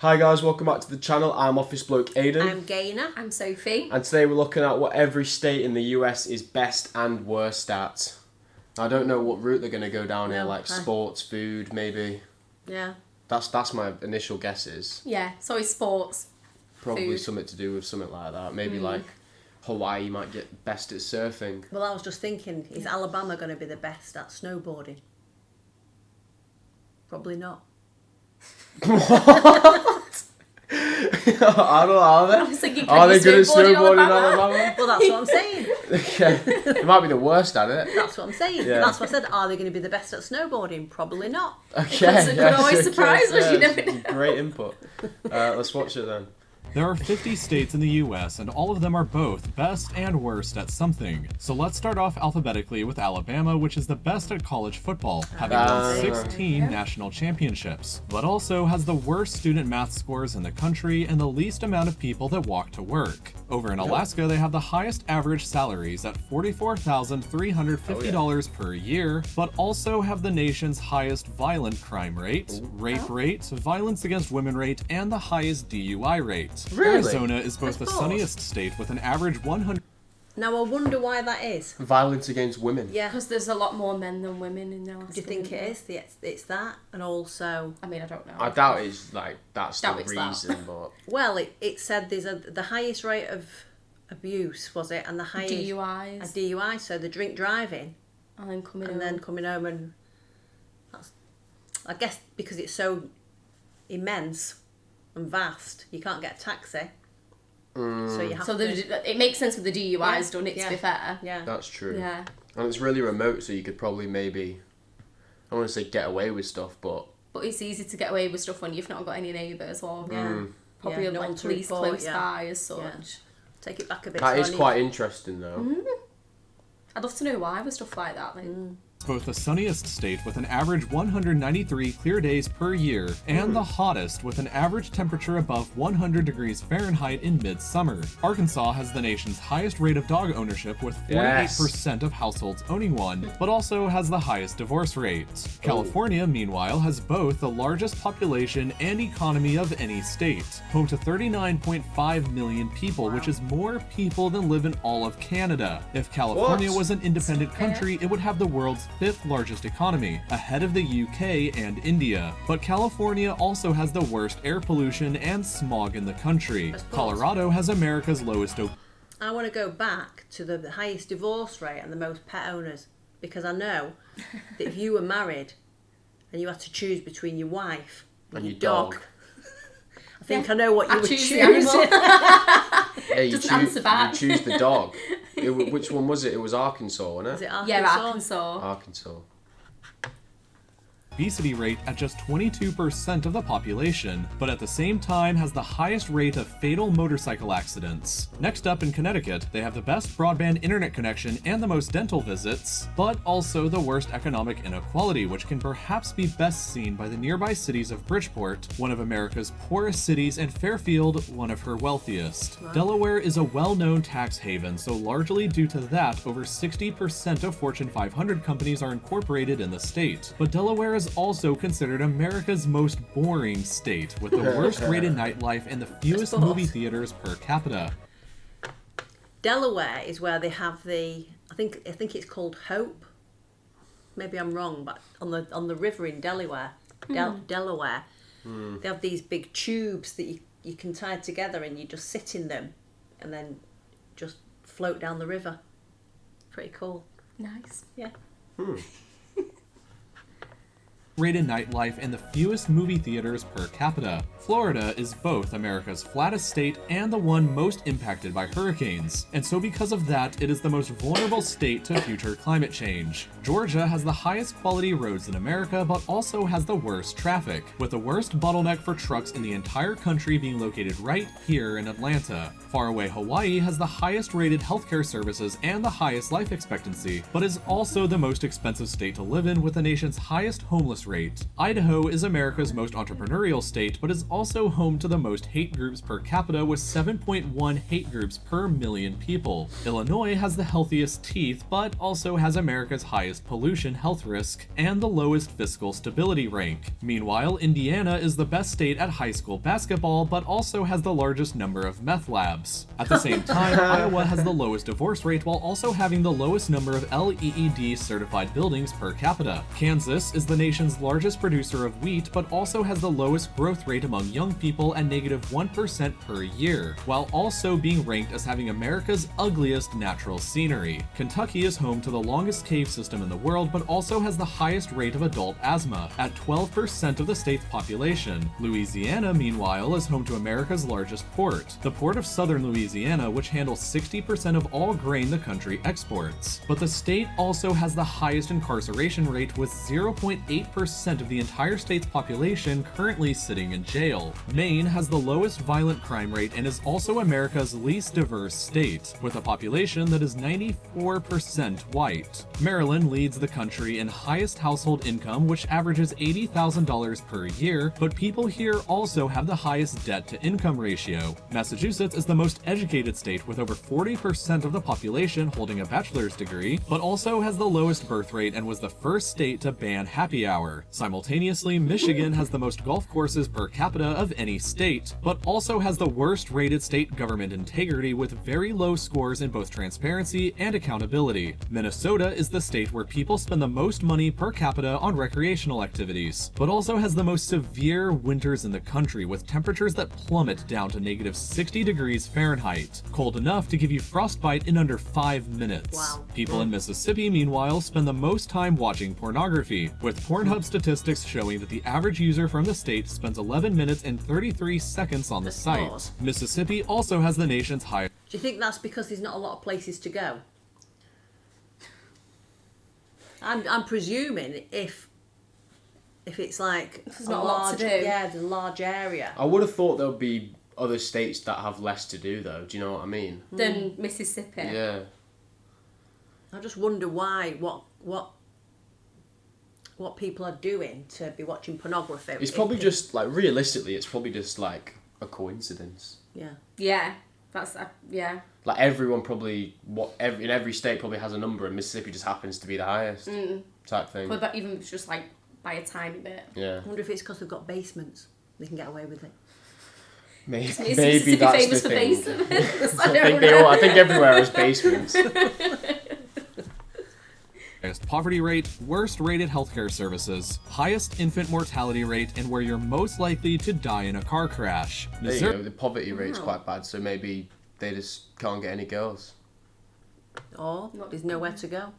Hi guys, welcome back to the channel. I'm Office Bloke Aidan. I'm Gaynor. I'm Sophie. And today we're looking at what every state in the US is best and worst at. I don't know what route they're going to go down here, like sports, food, maybe. Yeah. That's my initial guesses. Yeah, so it's sports. Probably food. something to do with something like that. Maybe like Hawaii might get best at surfing. Well, I was just thinking, is Alabama going to be the best at snowboarding? Probably not. What? I don't know, are they? I was thinking, are they good at snowboard in snowboarding in Alabama? Alabama? Well, that's what I'm saying. Okay. They might be the worst at it. That's what I'm saying. Yeah. That's what I said. Are they going to be the best at snowboarding? Probably not. Okay. It could always surprise us, you never know. Great input. Let's watch it then. There are 50 states in the US, and all of them are both best and worst at something. So let's start off alphabetically with Alabama, which is the best at college football, having won 16 national championships, but also has the worst student math scores in the country and the least amount of people that walk to work. Over in Alaska, they have the highest average salaries at $44,350 per year, but also have the nation's highest violent crime rate, rape rate, violence against women rate, and the highest DUI rate. Really? Arizona is both the Of course. sunniest state with an average 100. Now, I wonder why that is. Violence against women. Yeah. Because there's a lot more men than women in Alaska. Do you think it is? It's that, and also, I mean, I don't know. I doubt it's like that's the Doubt it's that. reason, but well, it said there's the highest rate of abuse, was it, and the highest DUIs. a DUI. So the drink driving, And then coming and home. then coming home, and that's, I guess, because it's so immense and vast, you can't get a taxi. So you have So to. it makes sense with the DUIs, Yeah, don't it, yeah. to be fair? Yeah. that's true. Yeah. And it's really remote, so you could probably maybe, I don't want to say get away with stuff, but But it's easy to get away with stuff when you've not got any neighbours or probably Yeah, no like one to police report, close yeah. by as such. Yeah. Take it back a bit. that so is I need- quite interesting though. I'd love to know why with stuff like that. Like, Both the sunniest state with an average 193 clear days per year, and the hottest with an average temperature above 100 degrees Fahrenheit in midsummer. Arkansas has the nation's highest rate of dog ownership with 48% of households owning one, but also has the highest divorce rate. California, meanwhile, has both the largest population and economy of any state, home to 39.5 million people, which is more people than live in all of Canada. If California What? was an independent country, it would have the world's fifth largest economy, ahead of the UK and India. But California also has the worst air pollution and smog in the country. Colorado has America's lowest I want to go back to the highest divorce rate and the most pet owners, because I know that if you were married and you had to choose between your wife and your dog, I think I know what you I would choose choose. the animal. Hey, you Doesn't choose, answer back. you choose the dog. Which one was it? It was Arkansas, wasn't Is it? it Arkansas? yeah, Arkansas. Arkansas. obesity rate at just 22% of the population, but at the same time has the highest rate of fatal motorcycle accidents. Next up in Connecticut, they have the best broadband internet connection and the most dental visits, but also the worst economic inequality, which can perhaps be best seen by the nearby cities of Bridgeport, one of America's poorest cities, and Fairfield, one of her wealthiest. Delaware is a well-known tax haven, so largely due to that, over 60% of Fortune 500 companies are incorporated in the state. But Delaware is also considered America's most boring state, with the worst rated nightlife and the fewest Sports. movie theaters per capita. Delaware is where they have the. I think it's called Hope. Maybe I'm wrong, but on the river in Delaware, Delaware, they have these big tubes that you can tie together and you just sit in them, and then just float down the river. Pretty cool. Nice. Yeah. Rated nightlife and the fewest movie theaters per capita. Florida is both America's flattest state and the one most impacted by hurricanes, and so because of that, it is the most vulnerable state to future climate change. Georgia has the highest quality roads in America, but also has the worst traffic, with the worst bottleneck for trucks in the entire country being located right here in Atlanta. Faraway Hawaii has the highest rated healthcare services and the highest life expectancy, but is also the most expensive state to live in, with the nation's highest homeless divorce rate. Idaho is America's most entrepreneurial state, but is also home to the most hate groups per capita with 7.1 hate groups per million people. Illinois has the healthiest teeth, but also has America's highest pollution health risk and the lowest fiscal stability rank. Meanwhile, Indiana is the best state at high school basketball, but also has the largest number of meth labs. At the same time, Iowa has the lowest divorce rate while also having the lowest number of LEED certified buildings per capita. Kansas is the nation's largest producer of wheat, but also has the lowest growth rate among young people at -1% per year, while also being ranked as having America's ugliest natural scenery. Kentucky is home to the longest cave system in the world, but also has the highest rate of adult asthma, at 12% of the state's population. Louisiana, meanwhile, is home to America's largest port, the Port of Southern Louisiana, which handles 60% of all grain the country exports. But the state also has the highest incarceration rate, with 0.8% of the entire state's population currently sitting in jail. Maine has the lowest violent crime rate and is also America's least diverse state, with a population that is 94% white. Maryland leads the country in highest household income, which averages $80,000 per year, but people here also have the highest debt-to-income ratio. Massachusetts is the most educated state, with over 40% of the population holding a bachelor's degree, but also has the lowest birth rate and was the first state to ban happy hour. Simultaneously, Michigan has the most golf courses per capita of any state, but also has the worst rated state government integrity with very low scores in both transparency and accountability. Minnesota is the state where people spend the most money per capita on recreational activities, but also has the most severe winters in the country, with temperatures that plummet down to -60 degrees Fahrenheit, cold enough to give you frostbite in under 5 minutes. Wow. People in Mississippi, meanwhile, spend the most time watching pornography, with Pornhub statistics showing that the average user from the state spends 11 minutes and 33 seconds on the site. Pause. Mississippi also has the nation's highest. Do you think that's because there's not a lot of places to go? I'm presuming if it's like There's not a lot to do. Yeah, there's a large area. I would have thought there would be other states that have less to do, though. Do you know what I mean? Than Mississippi. Yeah. I just wonder why, what people are doing to be watching pornography. It's probably just, like, realistically, it's probably just, like, a coincidence. Yeah. Yeah, that's yeah. Like, everyone probably, in every state probably has a number, and Mississippi just happens to be the highest type thing. But that even if it's just like by a tiny bit. Yeah. I wonder if it's because they've got basements. They can get away with it. Maybe Is that's Mississippi the famous for thing. basements? I think everywhere has basements. Highest poverty rate, worst rated healthcare services, highest infant mortality rate, and where you're most likely to die in a car crash. There you go. The poverty rate's quite bad, so maybe they just can't get any girls. Or there's nowhere to go.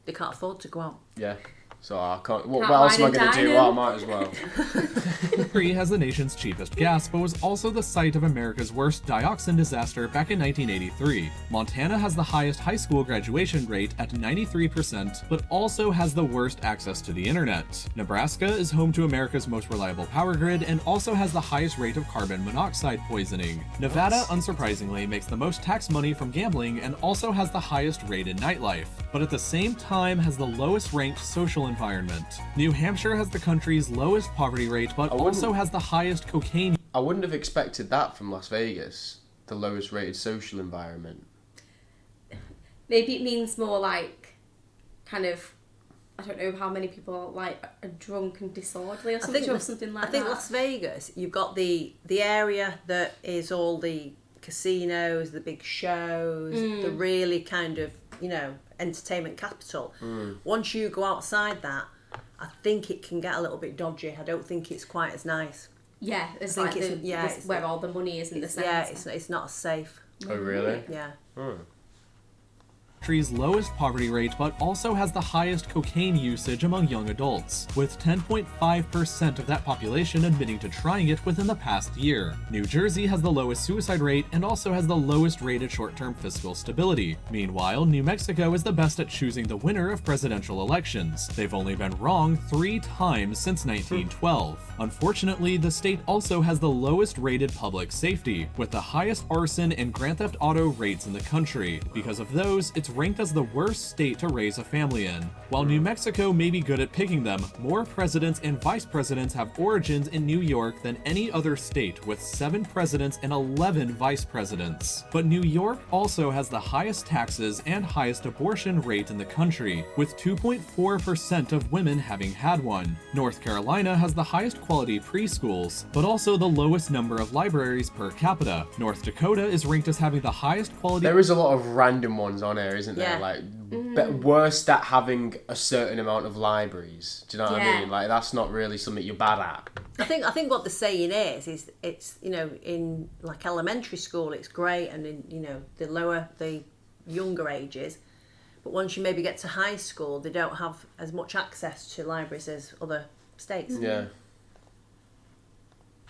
They can't afford to go out. Yeah. So I can't. What Can't else am I wine and going to do? dine Well, I in. might as well. Missouri has the nation's cheapest gas, but was also the site of America's worst dioxin disaster back in 1983. Montana has the highest high school graduation rate at 93%, but also has the worst access to the internet. Nebraska is home to America's most reliable power grid and also has the highest rate of carbon monoxide poisoning. Nevada, unsurprisingly, makes the most tax money from gambling and also has the highest rated nightlife, but at the same time has the lowest ranked social environment. New Hampshire has the country's lowest poverty rate, but also has the highest cocaine. I wouldn't have expected that from Las Vegas, the lowest rated social environment. Maybe it means more like, kind of, I don't know how many people like are drunk and disorderly or something, or something like that. I think Las Vegas, you've got the area that is all the casinos, the big shows, the really kind of, entertainment capital. Once you go outside that, I think it can get a little bit dodgy. I don't think it's quite as nice. Yeah, it's I like think it's where all the money is in the sense. Yeah, it's not as safe. Oh, really? Yeah. Country's lowest poverty rate, but also has the highest cocaine usage among young adults, with 10.5% of that population admitting to trying it within the past year. New Jersey has the lowest suicide rate and also has the lowest rated short-term fiscal stability. Meanwhile, New Mexico is the best at choosing the winner of presidential elections. They've only been wrong 3 times since 1912. Unfortunately, the state also has the lowest rated public safety, with the highest arson and grand theft auto rates in the country. Because of those, it's it's ranked as the worst state to raise a family in. While New Mexico may be good at picking them, more presidents and vice presidents have origins in New York than any other state, with 7 presidents and 11 vice presidents. But New York also has the highest taxes and highest abortion rate in the country, with 2.4% of women having had one. North Carolina has the highest quality preschools, but also the lowest number of libraries per capita. North Dakota is ranked as having the highest quality... There is a lot of random ones on here, isn't there? Yeah. Like, worst at having a certain amount of libraries. Do you know what I mean? Like, that's not really something you're bad at. I think what the saying is it's, you know, in like elementary school it's great, and in, you know, the younger ages, but once you maybe get to high school they don't have as much access to libraries as other states. Yeah.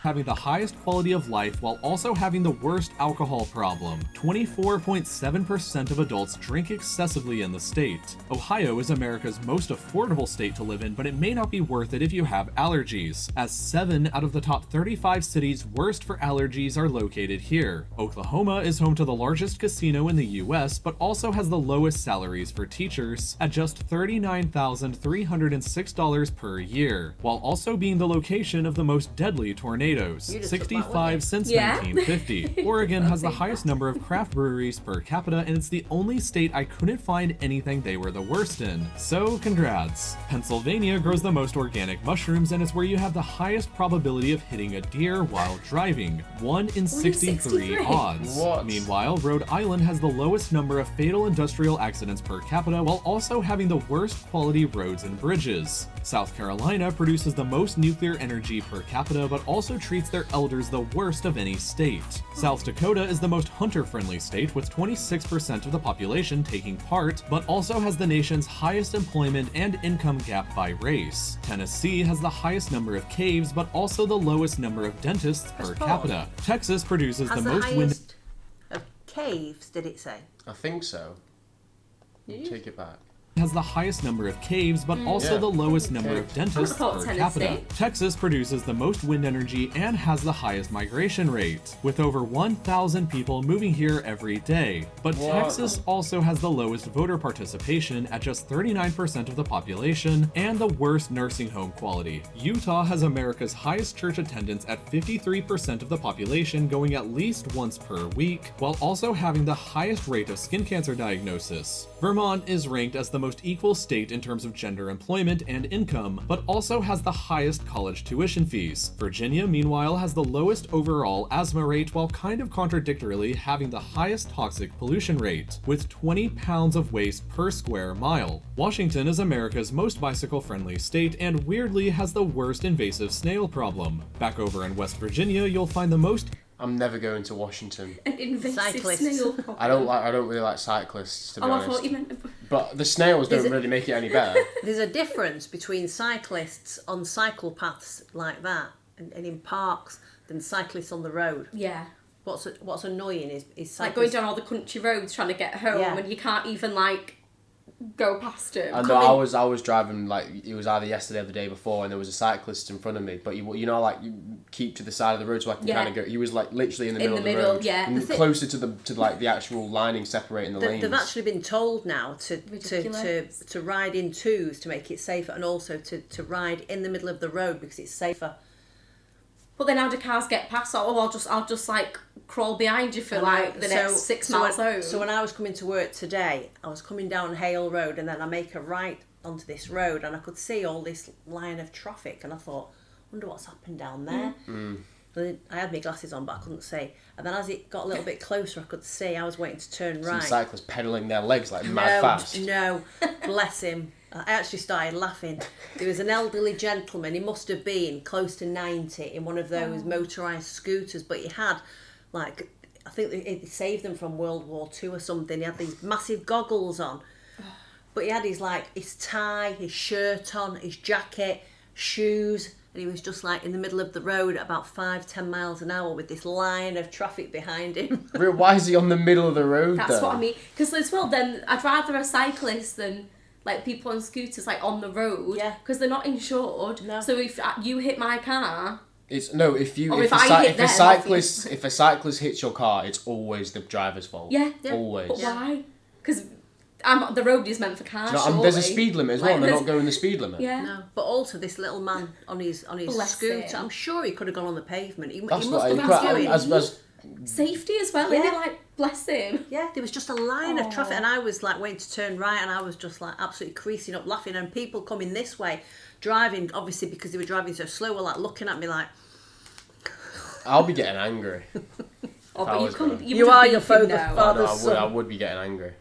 having the highest quality of life while also having the worst alcohol problem. 24.7% of adults drink excessively in the state. Ohio is America's most affordable state to live in, but it may not be worth it if you have allergies, as 7 out of the top 35 cities worst for allergies are located here. Oklahoma is home to the largest casino in the US, but also has the lowest salaries for teachers, at just $39,306 per year, while also being the location of the most deadly tornadoes, You just took that one, 65 since Yeah. 1950. Oregon has the highest number of craft breweries per capita, and it's the only state I couldn't find anything they were the worst in. So congrats. Pennsylvania grows the most organic mushrooms, and it's where you have the highest probability of hitting a deer while driving. 1 in 63 odds. What? Meanwhile, Rhode Island has the lowest number of fatal industrial accidents per capita, while also having the worst quality roads and bridges. South Carolina produces the most nuclear energy per capita, but also treats their elders the worst of any state. South Dakota is the most hunter-friendly state, with 26% of the population taking part, but also has the nation's highest employment and income gap by race. Tennessee has the highest number of caves, but also the lowest number of dentists per That's capita. Texas produces Has the the most wind. highest of caves, did it say? I think so. Take it back. Has the highest number of caves, but also Yeah. the lowest number of dentists I thought per Tennessee. capita. Texas produces the most wind energy and has the highest migration rate, with over 1,000 people moving here every day. But What? Texas also has the lowest voter participation at just 39% of the population and the worst nursing home quality. Utah has America's highest church attendance at 53% of the population going at least once per week, while also having the highest rate of skin cancer diagnosis. Vermont is ranked as the most equal state in terms of gender employment and income, but also has the highest college tuition fees. Virginia, meanwhile, has the lowest overall asthma rate, while kind of contradictorily having the highest toxic pollution rate, with 20 pounds of waste per square mile. Washington is America's most bicycle-friendly state, and weirdly has the worst invasive snail problem. Back over in West Virginia, you'll find the most I'm never going to Washington. An invasive Cyclists. snail problem. I don't really like cyclists, to be Oh, I honest. thought you meant... But the snails Is don't it- really make it any better. There's a difference between cyclists on cycle paths like that and in parks than cyclists on the road. Yeah. What's annoying is cyclists... Like going down all the country roads trying to get home Yeah. and you can't even, like, go past them. I know I was driving, like, it was either yesterday or the day before, and there was a cyclist in front of me, but you know, like, you keep to the side of the road so I can Yeah. kind of go. He was like literally in the In middle the of the middle, road, yeah. and The thi- closer to the actual lining separating the lanes. They've actually been told now to Ridiculous. ride in twos to make it safer, and also to ride in the middle of the road because it's safer. But then how do cars get past? Oh, I'll just like crawl behind you for like the next 6 miles home. So when I was coming to work today, I was coming down Hale Road, and then I make a right onto this road, and I could see all this line of traffic, and I thought, wonder what's happened down there. And then I had my glasses on, but I couldn't see. And then as it got a little bit closer, I could see. I was waiting to turn Some right. cyclists pedaling their legs like mad fast. No, bless him. I actually started laughing. There was an elderly gentleman, he must have been close to 90, in one of those motorised scooters, but he had, like, I think it saved them from World War II or something. He had these massive goggles on. But he had his tie, his shirt on, his jacket, shoes, and he was just like in the middle of the road at about 5-10 miles an hour with this line of traffic behind him. Why is he on the middle of the road? That's though? what I mean. Because as well, then I'd rather a cyclist than like people on scooters like on the road. Yeah. Because they're not insured. No. So if you hit my car, It's no. If Or if I hit them, if a cyclist hits your car, it's always the driver's fault. yeah. Always. But why? Because The road is meant for cars. There's a speed limit as well, and they're there's- not going the speed limit. Yeah. No, but also this little man on his Bless scooter. him. I'm sure he could have gone on the pavement. He That's must what have I been doing. Safety as well, Yeah. isn't it? Like, bless him. Yeah, there was just a line of traffic, Aw. and I was like waiting to turn right, and I was just like absolutely creasing up, laughing, and people coming this way, driving, obviously because they were driving so slow, were like looking at me like, I'll be getting angry. Oh, I but was gonna- You are your father. father's I son. would be getting angry.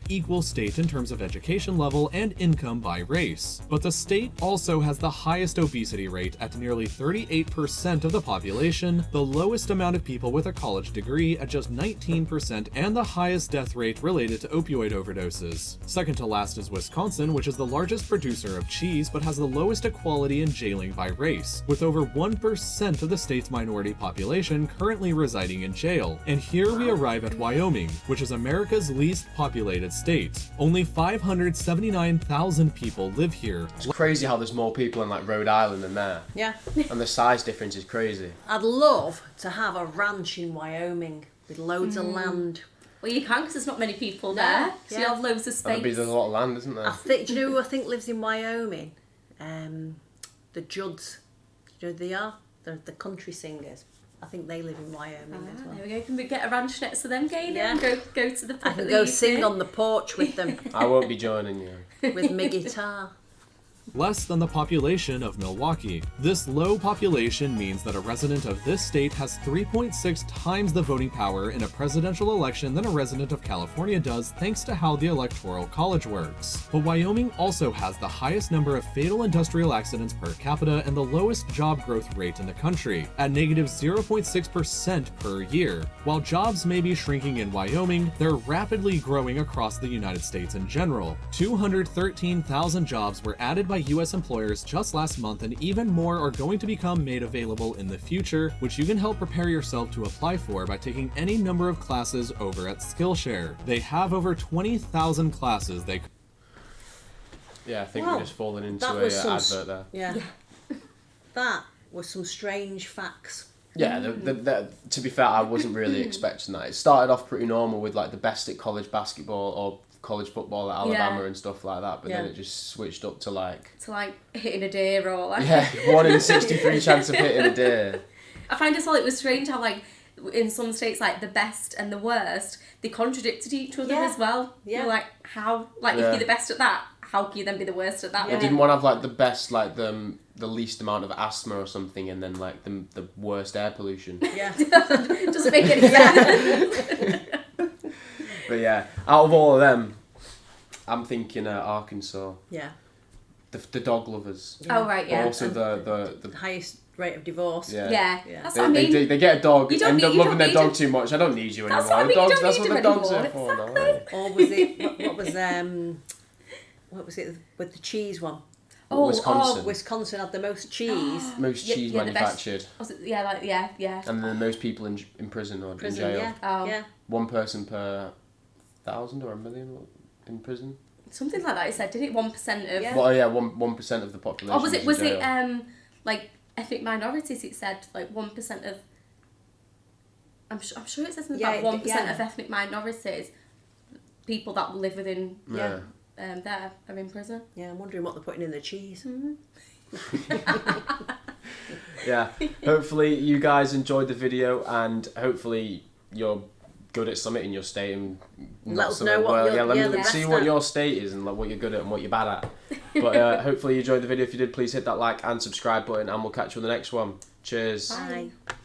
Equal state in terms of education level and income by race. But the state also has the highest obesity rate at nearly 38% of the population, the lowest amount of people with a college degree at just 19%, and the highest death rate related to opioid overdoses. Second to last is Wisconsin, which is the largest producer of cheese but has the lowest equality in jailing by race, with over 1% of the state's minority population currently residing in jail. And here we arrive at Wyoming, which is America's least populated state. Only 579,000 people live here. It's crazy how there's more people in like Rhode Island than there, Yeah. and the size difference is crazy. I'd love to have a ranch in Wyoming with loads of land. Well, you can because there's not many people No, there, so you yeah. have loads of space. There's a lot of land, isn't there? Do you know who I think lives in Wyoming? The Judds. Do you know who they are? They're the country singers. I think they live in Wyoming as well. There we go. Can we get a ranch next to them, Gaynor? Yeah. And go to the pub I at can the go evening? sing on the porch with them, I won't be joining you. with my guitar. Less than the population of Milwaukee. This low population means that a resident of this state has 3.6 times the voting power in a presidential election than a resident of California does, thanks to how the Electoral College works. But Wyoming also has the highest number of fatal industrial accidents per capita and the lowest job growth rate in the country, at negative 0.6% per year. While jobs may be shrinking in Wyoming, they're rapidly growing across the United States in general. 213,000 jobs were added by US employers just last month, and even more are going to become made available in the future, which you can help prepare yourself to apply for by taking any number of classes over at Skillshare. They have over 20,000 classes they Yeah, I think Wow. we're just falling into That a was some advert there. Yeah. That was some strange facts. Yeah, to be fair, I wasn't really expecting that. It started off pretty normal with like the best at college basketball or college football at Alabama Yeah. and stuff like that, but then it just switched up to like To like hitting a deer or like. yeah, 1 in 63 chance of hitting a deer. I find as well it was strange how like in some states like the best and the worst they contradicted each other Yeah. as well. Yeah. You're like how like if Yeah. you're the best at that, how can you then be the worst at that? They Yeah. didn't want to have like the best, like the least amount of asthma or something, and then like the worst air pollution. Yeah. Doesn't make any sense. But yeah, out of all of them, I'm thinking Arkansas, Yeah. the dog lovers, Oh right, but yeah. also the The highest rate of divorce. yeah. Yeah. Yeah. That's They, what I mean. they get a dog, You don't end need- up you loving don't their need dog to- too much. I don't need you That's anymore. what I mean, The you dogs, don't that's need what the them dogs are anymore, for. exactly. No? Or was it what was it with the cheese one? Wisconsin. Wisconsin had the most cheese. Most Yeah, cheese yeah, the best- manufactured, Was it, yeah, like yeah. and then most people in prison or Prison, in jail. yeah. Oh. Yeah. 1 person per 1,000 or 1 million in prison. Something like that. It said, did it 1% of? Yeah. Well, yeah, 1% of the population. Or was it is in jail. like ethnic minorities? It said like 1% of. I'm sure it says something Yeah, about 1% yeah. of ethnic minorities, people that live within Yeah. there are in prison. Yeah, I'm wondering what they're putting in the cheese. Yeah. Hopefully you guys enjoyed the video, and hopefully you're good at something in your state and Let not us so know what well. you're- Yeah, let yeah, me the see best what at. your state is and like what you're good at and what you're bad at. But hopefully you enjoyed the video. If you did, please hit that like and subscribe button, and we'll catch you on the next one. Cheers. Bye.